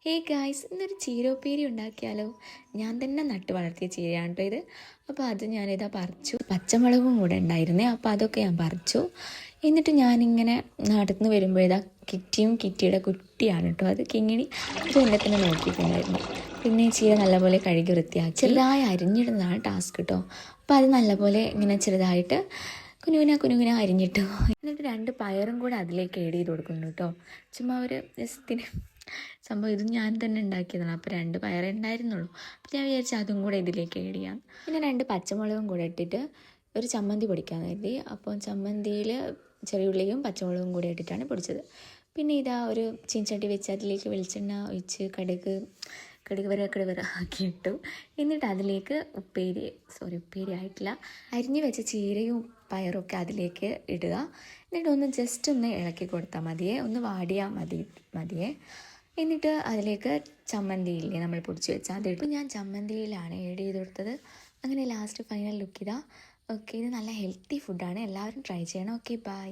Hey guys, ഇന്നൊരു ചീരോപ്പേരി ഉണ്ടാക്കിയാലോ? ഞാൻ തന്നെ നട്ട് വളർത്തിയ ചീരയാണ് കേട്ടോ ഇത്. അപ്പോൾ അത് ഞാനിതാ പറിച്ചു. പച്ചമുളകും കൂടെ ഉണ്ടായിരുന്നേ, അപ്പോൾ അതൊക്കെ ഞാൻ പറിച്ചു. എന്നിട്ട് ഞാനിങ്ങനെ നാട്ടിൽ നിന്ന് വരുമ്പോഴേതാ കിറ്റിയുടെ കുട്ടിയാണ് കേട്ടോ അത്. കിങ്ങിണി അത് എന്നെ തന്നെ നോക്കിയിട്ടുണ്ടായിരുന്നു. പിന്നെ ചീര നല്ലപോലെ കഴുകി വൃത്തിയാക്കി ചെറുതായി അരിഞ്ഞിടുന്നതാണ് ടാസ്ക് കേട്ടോ. അപ്പോൾ അത് നല്ലപോലെ ഇങ്ങനെ ചെറുതായിട്ട് കുനുകുന അരിഞ്ഞിട്ടു. എന്നിട്ട് 2 പയറും കൂടെ അതിലേക്ക് ആഡ് ചെയ്ത് കൊടുക്കുന്നു കേട്ടോ. ചുമ്മാ ഒരു രസത്തിന്. സംഭവം ഇത് ഞാൻ തന്നെ ഉണ്ടാക്കിയതാണ്. അപ്പോൾ 2 പയറേ ഉണ്ടായിരുന്നുള്ളൂ. അപ്പോൾ ഞാൻ വിചാരിച്ചു അതും കൂടെ ഇതിലേക്ക് ആഡ് ചെയ്യാം. പിന്നെ 2 പച്ചമുളകും കൂടെ ഇട്ടിട്ട് ഒരു ചമ്മന്തി പൊടിക്കാൻ കരുതി. അപ്പോൾ ചമ്മന്തിയിൽ ചെറിയ ഉള്ളിയും പച്ചമുളകും കൂടെ ഇട്ടിട്ടാണ് പൊടിച്ചത്. പിന്നെ ഇതാ ഒരു ചീൻചട്ടി വെച്ച് അതിലേക്ക് വെളിച്ചെണ്ണ ഒഴിച്ച് കടുക് വര ആക്കി ഇട്ടു. എന്നിട്ട് അതിലേക്ക് ഉപ്പേരി ആയിട്ടില്ല, അരിഞ്ഞ് വെച്ച ചീരയും പയറൊക്കെ അതിലേക്ക് ഇടുക. എന്നിട്ട് ഒന്ന് ജസ്റ്റ് ഒന്ന് ഇളക്കി കൊടുത്താൽ മതിയേ, ഒന്ന് വാടിയാൽ മതിയേ. എന്നിട്ട് അതിലേക്ക് ചമ്മന്തിയില്ലേ നമ്മൾ പൊടിച്ച് വെച്ചാൽ അതിട്ട് ഞാൻ ചമ്മന്തിയിലാണ് ആഡ് ചെയ്ത് കൊടുത്തത്. അങ്ങനെ ലാസ്റ്റ് ഫൈനൽ ലുക്ക് ഇതാ. ഓക്കെ, ഇത് നല്ല ഹെൽത്തി ഫുഡാണ്, എല്ലാവരും ട്രൈ ചെയ്യണം. Okay, by.